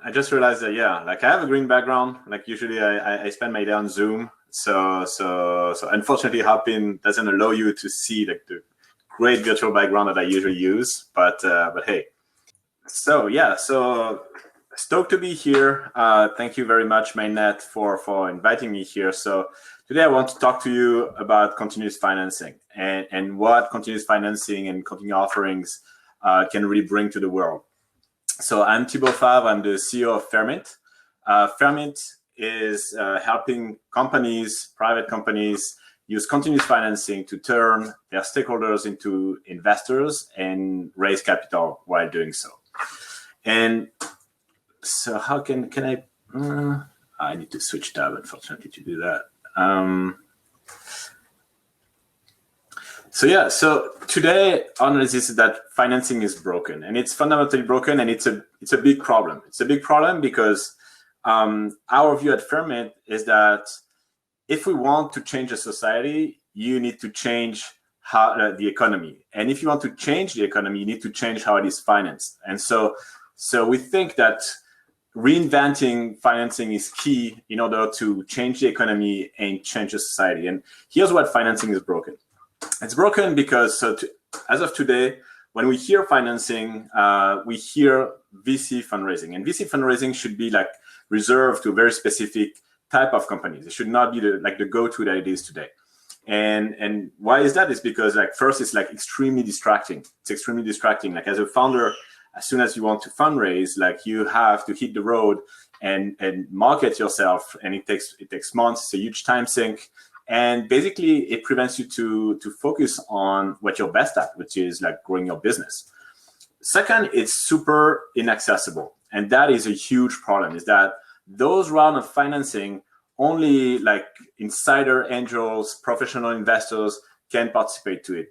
I just realized that, yeah, like I have a green background. Like usually I spend my day on Zoom. So unfortunately, Hopin doesn't allow you to see like the great virtual background that I usually use. But hey, so yeah, so stoked to be here. Thank you very much, Mainnet, for inviting me here. So today I want to talk to you about continuous financing and what continuous financing and continuing offerings can really bring to the world. So I'm Thibaut Favre. I'm the CEO of Fairmint. Fairmint is helping companies, private companies, use continuous financing to turn their stakeholders into investors and raise capital while doing so. And so how can I need to switch tab, unfortunately, to do that. So today our analysis is that financing is broken, and it's fundamentally broken, and it's a big problem. It's a big problem because our view at Fairmint is that if we want to change a society, you need to change how the economy, and if you want to change the economy, you need to change how it is financed. And so we think that reinventing financing is key in order to change the economy and change the society. And here's what financing is broken. It's broken because as of today, when we hear financing, we hear VC fundraising, and VC fundraising should be like reserved to a very specific type of companies. It should not be the go-to that it is today. And why is that? Is because like first, it's like extremely distracting. It's extremely distracting. Like as a founder, as soon as you want to fundraise, like you have to hit the road and market yourself, and it takes months. It's a huge time sink. And basically, it prevents you to focus on what you're best at, which is like growing your business. Second, it's super inaccessible. And that is a huge problem, is that those rounds of financing, only like insider angels, professional investors can participate to it.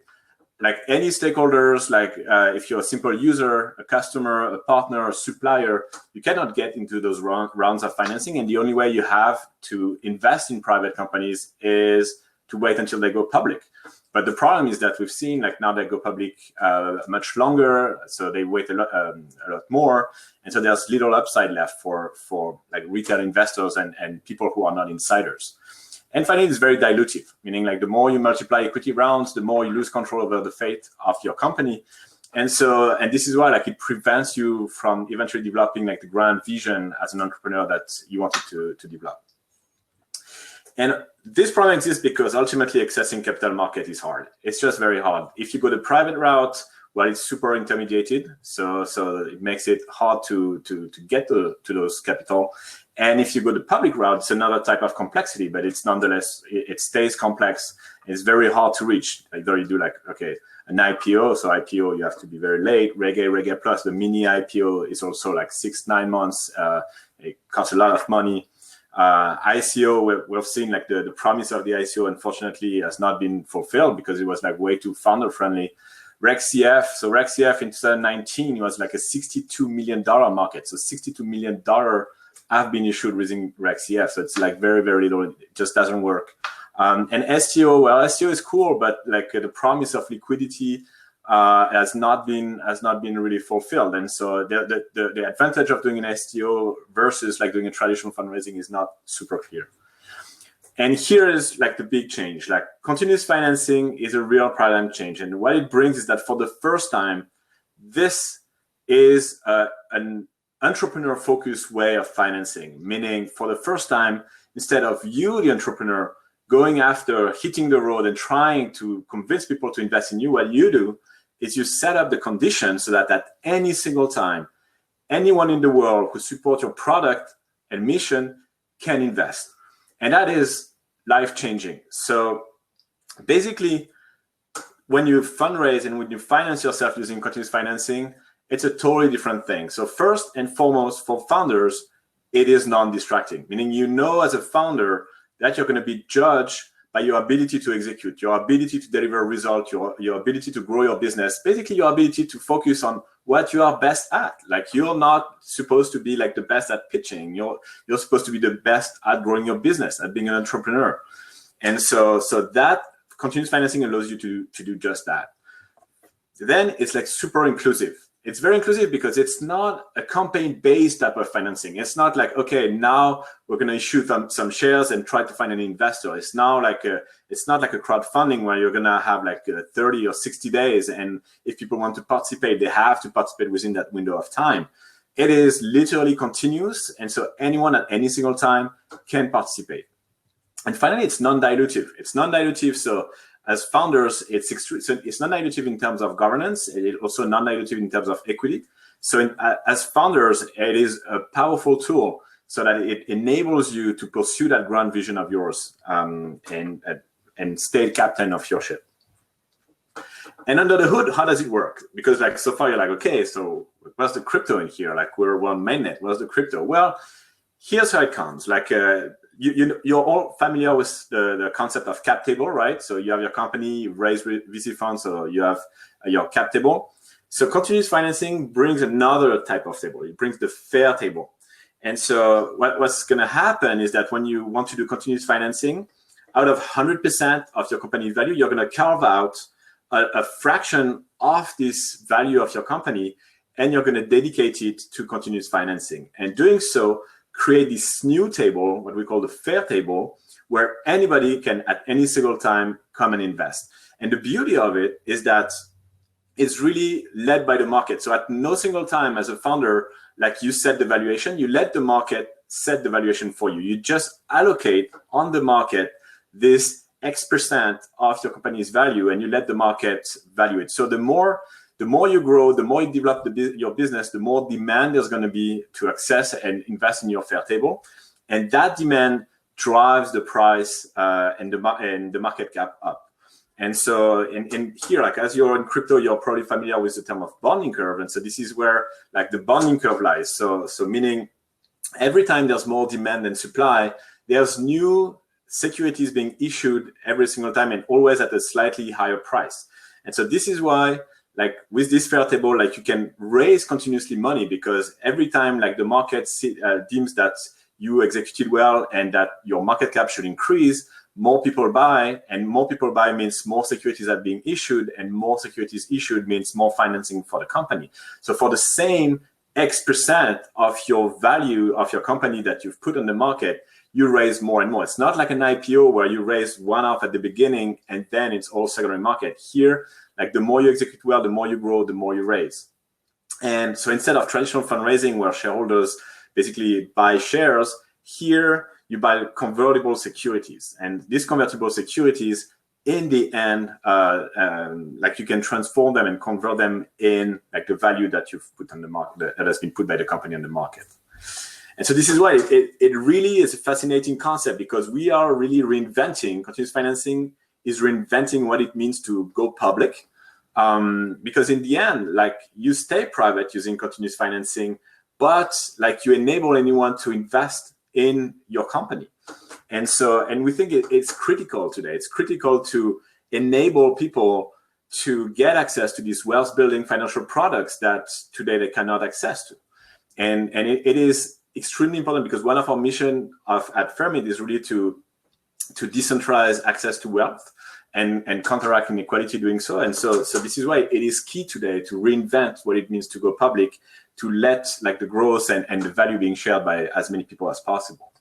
Like any stakeholders, like if you're a simple user, a customer, a partner, a supplier, you cannot get into those rounds of financing. And the only way you have to invest in private companies is to wait until they go public. But the problem is that we've seen like now they go public much longer, so they wait a lot more. And so there's little upside left for like retail investors and people who are not insiders. And finally, it's very dilutive, meaning like the more you multiply equity rounds, the more you lose control over the fate of your company. And this is why like it prevents you from eventually developing like the grand vision as an entrepreneur that you wanted to develop. And this problem exists because ultimately accessing capital market is hard. It's just very hard. If you go the private route, well, it's super intermediated, so it makes it hard to get to those capital. And if you go the public route, it's another type of complexity, but it's nonetheless, it stays complex. It's very hard to reach. Either you do like, okay, an IPO, so IPO, you have to be very late, Reg A plus, the mini IPO is also like 6-9 months. It costs a lot of money. ICO, we've seen like the promise of the ICO, unfortunately, has not been fulfilled because it was like way too founder friendly. Reg CF, so Reg CF in 2019 was like a $62 million market. So $62 million have been issued using Reg CF. So it's like very, very little. It just doesn't work. And STO, well, STO is cool, but like the promise of liquidity has not been really fulfilled. And so the advantage of doing an STO versus like doing a traditional fundraising is not super clear. And here is like the big change. Like continuous financing is a real paradigm change. And what it brings is that for the first time, this is an entrepreneur-focused way of financing, meaning for the first time, instead of you, the entrepreneur, going after hitting the road and trying to convince people to invest in you, what you do is you set up the conditions so that at any single time, anyone in the world who supports your product and mission can invest. And that is life-changing. So basically, when you fundraise and when you finance yourself using continuous financing, it's a totally different thing. So first and foremost, for founders, it is non-distracting, meaning you know as a founder that you're going to be judged by your ability to execute, your ability to deliver results, your ability to grow your business, basically your ability to focus on what you are best at. Like you're not supposed to be like the best at pitching. You're supposed to be the best at growing your business, at being an entrepreneur. And so that continuous financing allows you to do just that. Then it's like super inclusive. It's very inclusive because it's not a campaign-based type of financing. It's not like, okay, now we're going to issue some shares and try to find an investor. It's now like it's not like a crowdfunding where you're going to have like 30 or 60 days, and if people want to participate, they have to participate within that window of time. It is literally continuous, and so anyone at any single time can participate. And finally, it's non-dilutive. It's non-dilutive, so as founders, it's non-dilutive in terms of governance. It's also non-dilutive in terms of equity. So as founders, it is a powerful tool so that it enables you to pursue that grand vision of yours and stay captain of your ship. And under the hood, how does it work? Because like so far you're like, okay, so what's the crypto in here? Like we're on Mainnet, what's the crypto? Well, here's how it comes. Like you're all familiar with the concept of cap table, right? So you have your company, you raise VC funds, so you have your cap table. So continuous financing brings another type of table. It brings the fair table. And so what's going to happen is that when you want to do continuous financing, out of 100% of your company value, you're going to carve out a fraction of this value of your company, and you're going to dedicate it to continuous financing. And doing so, create this new table, what we call the fair table, where anybody can at any single time come and invest. And the beauty of it is that it's really led by the market. So at no single time as a founder, like you set the valuation, you let the market set the valuation for you. You just allocate on the market this X% of your company's value, and you let the market value it. So the more you grow, the more you develop your business, the more demand there's going to be to access and invest in your fair table. And that demand drives the price and the market cap up. And so in here, like as you're in crypto, you're probably familiar with the term of bonding curve. And so this is where like the bonding curve lies. So meaning every time there's more demand than supply, there's new securities being issued every single time, and always at a slightly higher price. And so this is why, like with this fair table, like you can raise continuously money, because every time like the market deems that you executed well and that your market cap should increase, more people buy, and more people buy means more securities are being issued, and more securities issued means more financing for the company. So for the same X% of your value of your company that you've put on the market, you raise more and more. It's not like an IPO where you raise one off at the beginning and then it's all secondary market. Here, like the more you execute well, the more you grow, the more you raise. And so instead of traditional fundraising where shareholders basically buy shares, here you buy convertible securities. And these convertible securities, in the end, like you can transform them and convert them in like the value that you've put on the market, that has been put by the company on the market. And so this is why it really is a fascinating concept, because we are really reinventing, continuous financing is reinventing what it means to go public. Because in the end, like you stay private using continuous financing, but like you enable anyone to invest in your company. And so, and we think it's critical today. It's critical to enable people to get access to these wealth building financial products that today they cannot access to. And it is extremely important, because one of our mission at Fermit is really to decentralize access to wealth and counteract inequality doing so. And so this is why it is key today to reinvent what it means to go public, to let like the growth and the value being shared by as many people as possible.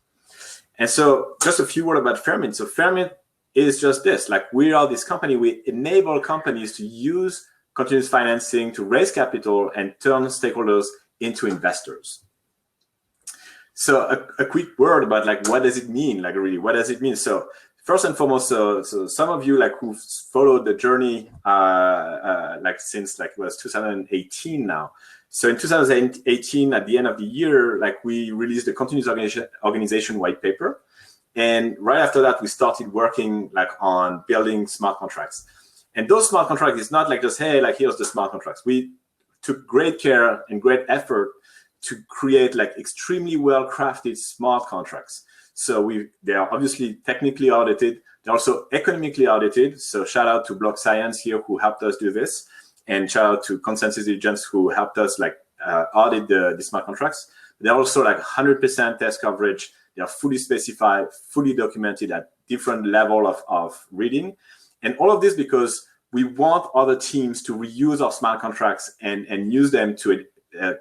And so just a few words about Fermit. So Fermit is just this, like we are this company, we enable companies to use continuous financing to raise capital and turn stakeholders into investors. So a quick word about like, what does it mean? Like really, what does it mean? So first and foremost, so some of you like who've followed the journey like since like it was 2018 now. So in 2018, at the end of the year, like we released the continuous organization white paper. And right after that, we started working like on building smart contracts. And those smart contracts is not like just, hey, like here's the smart contracts. We took great care and great effort to create like extremely well-crafted smart contracts. So they are obviously technically audited. They're also economically audited. So shout out to Block Science here who helped us do this. And shout out to Consensus Agents who helped us like audit the smart contracts. They're also like 100% test coverage. They are fully specified, fully documented at different level of reading. And all of this because we want other teams to reuse our smart contracts and use them to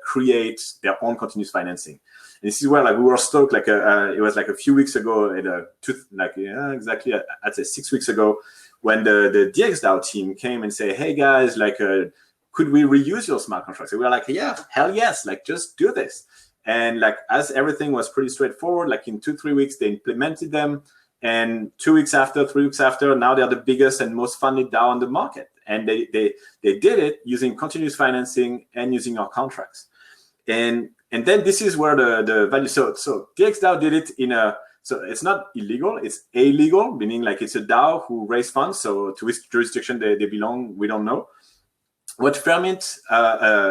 create their own continuous financing. And this is where like we were stoked. Like it was like a few weeks ago, exactly I'd say 6 weeks ago, when the DXDAO team came and say, "Hey guys, like could we reuse your smart contracts?" And we were like, "Yeah, hell yes! Like just do this." And like as everything was pretty straightforward, like in 2-3 weeks they implemented them. And 2 weeks after, 3 weeks after, now they're the biggest and most funded DAO on the market. And they did it using continuous financing and using our contracts. And then this is where the value. So DXDAO did it in a. So it's not illegal; it's illegal, meaning like it's a DAO who raise funds. So to which jurisdiction they belong, we don't know. What Fermint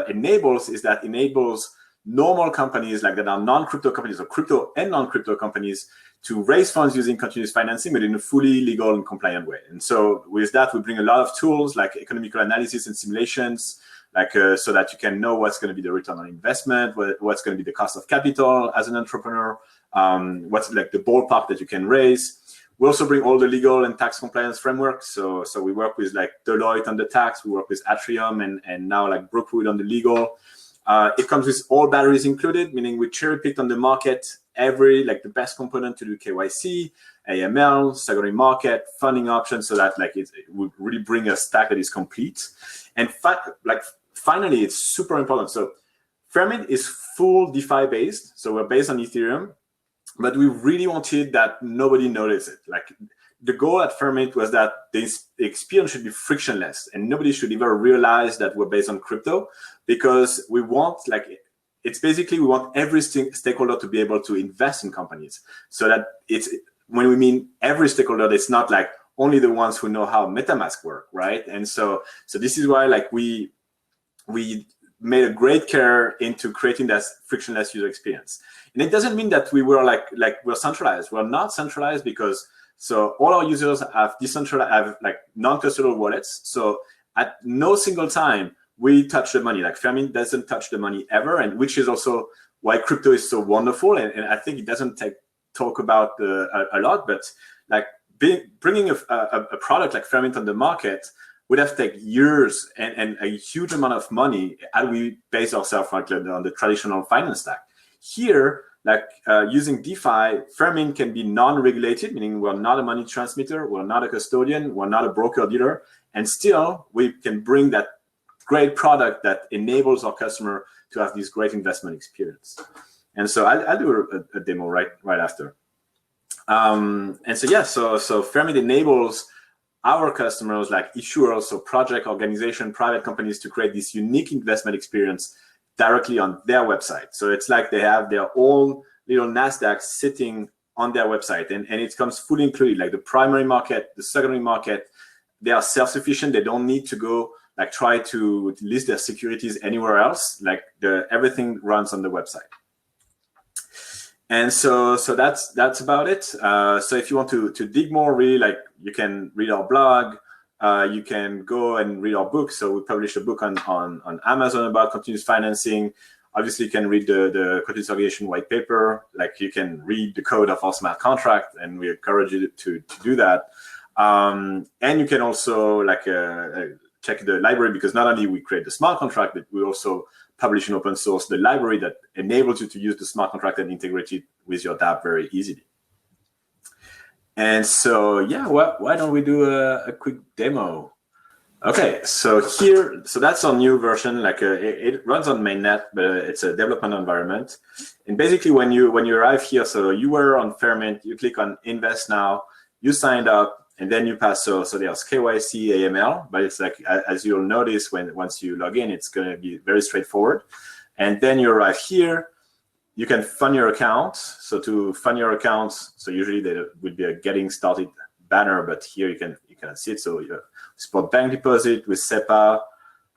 enables is that enables normal companies like that are non-crypto companies or crypto and non-crypto companies to raise funds using continuous financing, but in a fully legal and compliant way. And so with that, we bring a lot of tools like economical analysis and simulations, like so that you can know what's going to be the return on investment, what's going to be the cost of capital as an entrepreneur, what's like the ballpark that you can raise. We also bring all the legal and tax compliance frameworks. So we work with like Deloitte on the tax, we work with Atrium and now like Brookwood on the legal. It comes with all batteries included, meaning we cherry picked on the market the best component to do KYC, AML, secondary market, funding options, so that like it would really bring a stack that is complete. And finally, it's super important. So Fermint is full DeFi based, so we're based on Ethereum, but we really wanted that nobody noticed it. Like the goal at Fermint was that the experience should be frictionless and nobody should ever realize that we're based on crypto, because we want we want every stakeholder to be able to invest in companies, so that when we mean every stakeholder, it's not like only the ones who know how MetaMask work, right? And so this is why like we made a great care into creating that frictionless user experience. And it doesn't mean that we were like we're centralized. We're not centralized, because so all our users have non-custodial wallets. So at no single time we touch the money. Like Fermint doesn't touch the money ever, and which is also why crypto is so wonderful. And I think it doesn't talk about a lot, but like bringing a product like Fermint on the market would have taken years and a huge amount of money had we based ourselves on the traditional finance stack. Here, using DeFi, Fermint can be non-regulated, meaning we're not a money transmitter, we're not a custodian, we're not a broker dealer, and still we can bring that great product that enables our customer to have this great investment experience. And so I'll do a demo right after. And so Fermint enables our customers, like issuers, so project, organization, private companies, to create this unique investment experience directly on their website. So it's like they have their own little NASDAQ sitting on their website, and it comes fully included, like the primary market, the secondary market. They are self-sufficient. They don't need to go try to list their securities anywhere else. Like everything runs on the website. And so that's about it. So if you want to dig more, really, you can read our blog. You can go and read our book. So we published a book on Amazon about continuous financing. Obviously, you can read the continuous aggregation white paper. You can read the code of our smart contract, and we encourage you to do that. And you can also check the library, because not only we create the smart contract, but we also publish in open source the library that enables you to use the smart contract and integrate it with your dApp very easily. And so, why don't we do a quick demo? Okay, so that's our new version. It runs on Mainnet, but it's a development environment. And basically, when you arrive here, so you were on Fermint, you click on Invest Now, you signed up, and then you pass. So there's KYC, AML, but it's as you'll notice once you log in, it's going to be very straightforward. And then you arrive here. You can fund your account. So to fund your account, so usually there would be a getting started banner, but here you can see it. So you support bank deposit with SEPA,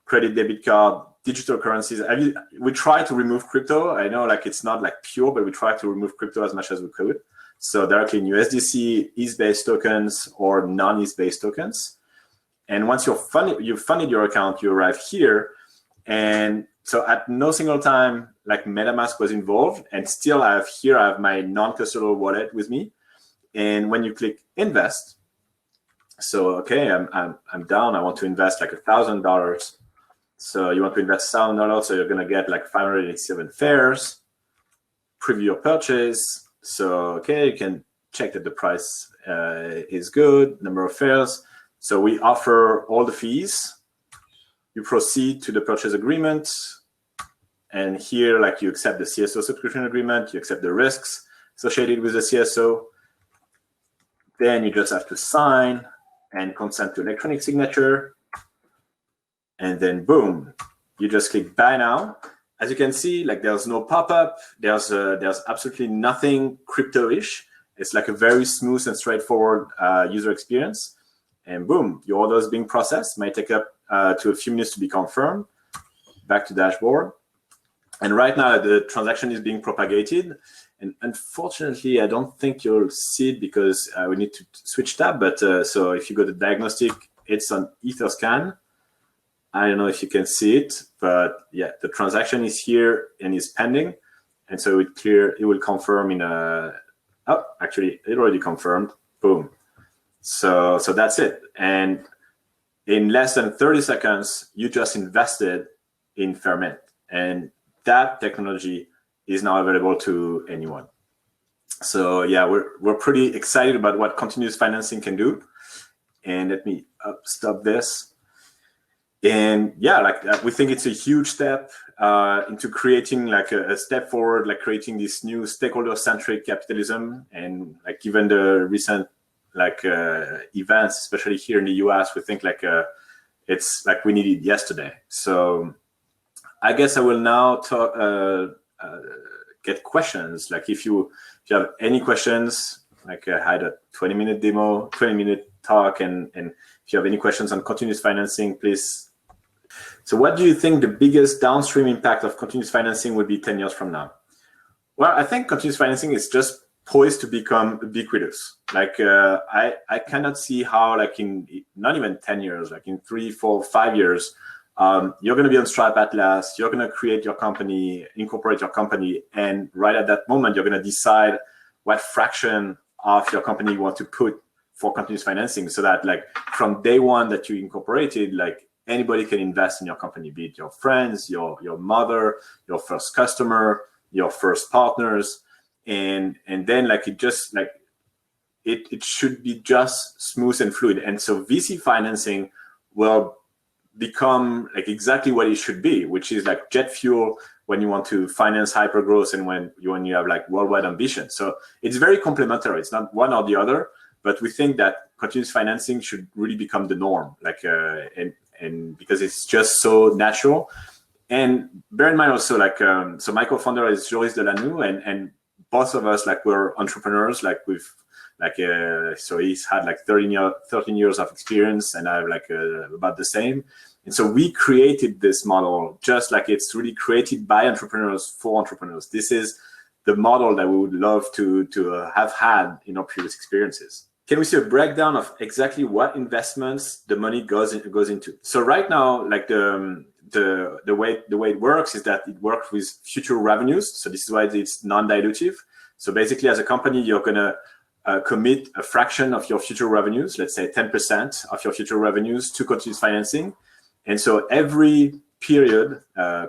credit debit card, digital currencies. We try to remove crypto. I know it's not pure, but we try to remove crypto as much as we could. So directly in USDC, ETH-based tokens, or non-ETH-based tokens. And once you've funded your account, you arrive here. And so at no single time, MetaMask was involved, and still I have my non-custodial wallet with me. And when you click Invest, So okay, I'm down. I want to invest like $1,000. So you want to invest $1,000, so you're gonna get like 587 fares. Preview your purchase. So okay, you can check that the price is good. Number of fares. So we offer all the fees. You proceed to the purchase agreement, and here, like, you accept the CSO subscription agreement. You accept the risks associated with the CSO. Then you just have to sign and consent to electronic signature. And then boom, you just click buy now. As you can see, like, there's no pop-up. There's absolutely nothing crypto-ish. It's like a very smooth and straightforward user experience. And boom, your order is being processed. Might take up to a few minutes to be confirmed. Back to dashboard. And right now the transaction is being propagated. And unfortunately, I don't think you'll see it because we need to switch tab. But so if you go to diagnostic, it's on Etherscan. I don't know if you can see it, but yeah, the transaction is here and is pending. And so it will confirm in a, oh, actually it already confirmed, boom. So that's it. And in less than 30 seconds, you just invested in Ferment. And that technology is now available to anyone. So yeah, we're pretty excited about what continuous financing can do. And let me stop this. And yeah, like, we think it's a huge step into creating like a step forward, like creating this new stakeholder-centric capitalism. And like, given the recent like events, especially here in the US, we think like it's like we need it yesterday. So I guess I will now talk, get questions. Like, if you have any questions, like I had a 20-minute demo, 20-minute talk, and if you have any questions on continuous financing, please. So what do you think the biggest downstream impact of continuous financing would be 10 years from now? Well, I think continuous financing is just poised to become ubiquitous. Like, I cannot see how, like, in not even 10 years, like in 3, 4, 5 years, you're going to be on Stripe Atlas, you're going to create your company, incorporate your company, and right at that moment, you're going to decide what fraction of your company you want to put for continuous financing, so that, like, from day one that you incorporated, like, anybody can invest in your company, be it your friends, your mother, your first customer, your first partners, and then, like, it just, like, it should be just smooth and fluid. And so VC financing will become like exactly what it should be, which is like jet fuel when you want to finance hypergrowth and when you have like worldwide ambition. So it's very complementary. It's not one or the other, but we think that continuous financing should really become the norm, like and because it's just so natural. And bear in mind also, like, so my co-founder is Joris Delanoux, and both of us, like, we're entrepreneurs, like, we've like, so he's had like 13 years of experience, and I have like about the same. And so we created this model just like it's really created by entrepreneurs for entrepreneurs. This is the model that we would love to have had in our previous experiences. Can we see a breakdown of exactly what investments the money goes into? So right now, like the way it works is that it works with future revenues. So this is why it's non-dilutive. So basically, as a company, you're gonna commit a fraction of your future revenues, let's say 10% of your future revenues, to continuous financing. And so every period,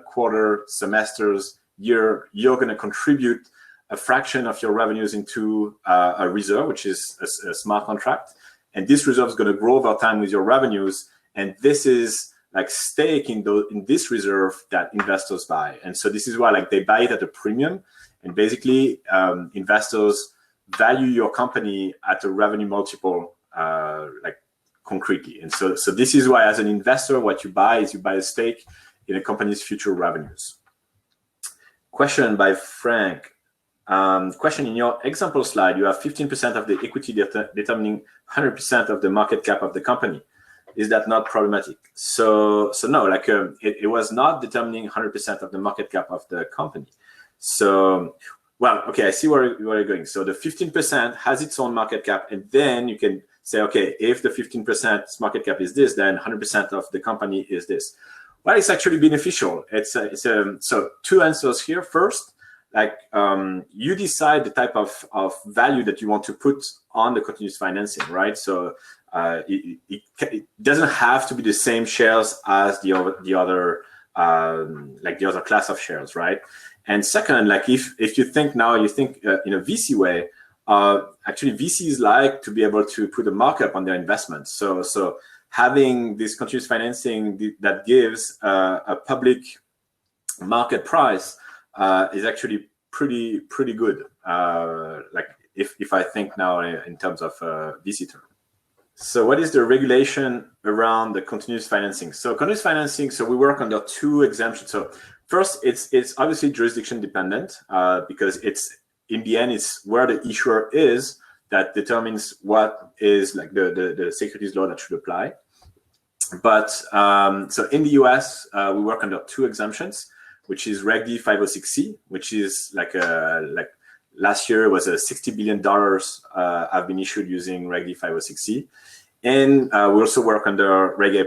quarter, semesters, year, you're going to contribute a fraction of your revenues into a reserve, which is a smart contract. And this reserve is going to grow over time with your revenues. And this is like stake in this reserve that investors buy. And so this is why, like, they buy it at a premium. And basically, investors value your company at a revenue multiple, like, concretely. And so this is why, as an investor, what you buy is you buy a stake in a company's future revenues. Question by Frank. Question: in your example slide, you have 15% of the equity determining 100% of the market cap of the company. Is that not problematic? So no, like, it was not determining 100% of the market cap of the company. So, well, okay, I see where you're going. So the 15% has its own market cap, and then you can say, okay, if the 15% market cap is this, then 100% of the company is this. Well, it's actually beneficial. So two answers here. First, like, you decide the type of value that you want to put on the continuous financing, right? So it doesn't have to be the same shares as the other like the other class of shares, right? And second, like if you think now, you think in a VC way, actually VCs like to be able to put a markup on their investments. So having this continuous financing that gives a public market price is actually pretty good. Like if I think now in terms of VC term. So what is the regulation around the continuous financing? So continuous financing, so we work under two exemptions. So first, it's obviously jurisdiction dependent because it's in the end, it's where the issuer is that determines what is like the securities law that should apply. But so in the US, we work under two exemptions, which is Reg D 506C, which is like last year was a $60 billion have been issued using Reg D 506C. And we also work under Reg A+.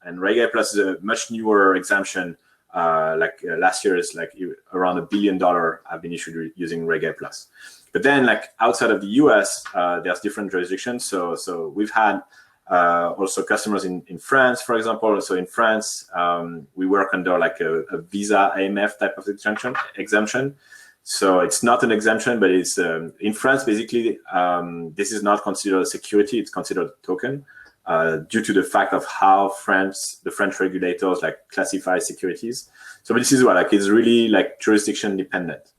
And Reg A+ is a much newer exemption. Last year is like around $1 billion have been issued using Reg A+. But then like outside of the US, there's different jurisdictions. So we've had also customers in France, for example. So in France, we work under like a Visa AMF type of exemption. So it's not an exemption, but it's in France, basically, this is not considered a security, it's considered a token due to the fact of how the French regulators like classify securities. So this is what, like, it's really like jurisdiction dependent.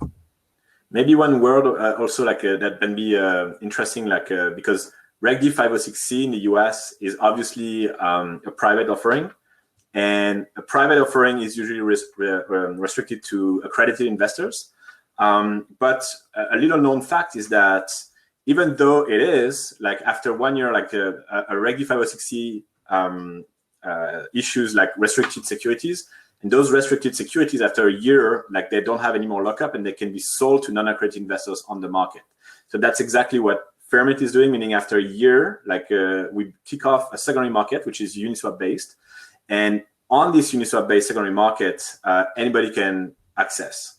Maybe one word also like that can be interesting, like because Reg D 506C in the US is obviously a private offering. And a private offering is usually restricted to accredited investors. But a little known fact is that even though it is like after 1 year, like a Reg D 506C issues like restricted securities, and those restricted securities after a year, like they don't have any more lockup and they can be sold to non-accredited investors on the market. So that's exactly what Fairmint is doing, meaning after a year, like we kick off a secondary market, which is Uniswap based. And on this Uniswap based secondary market, anybody can access.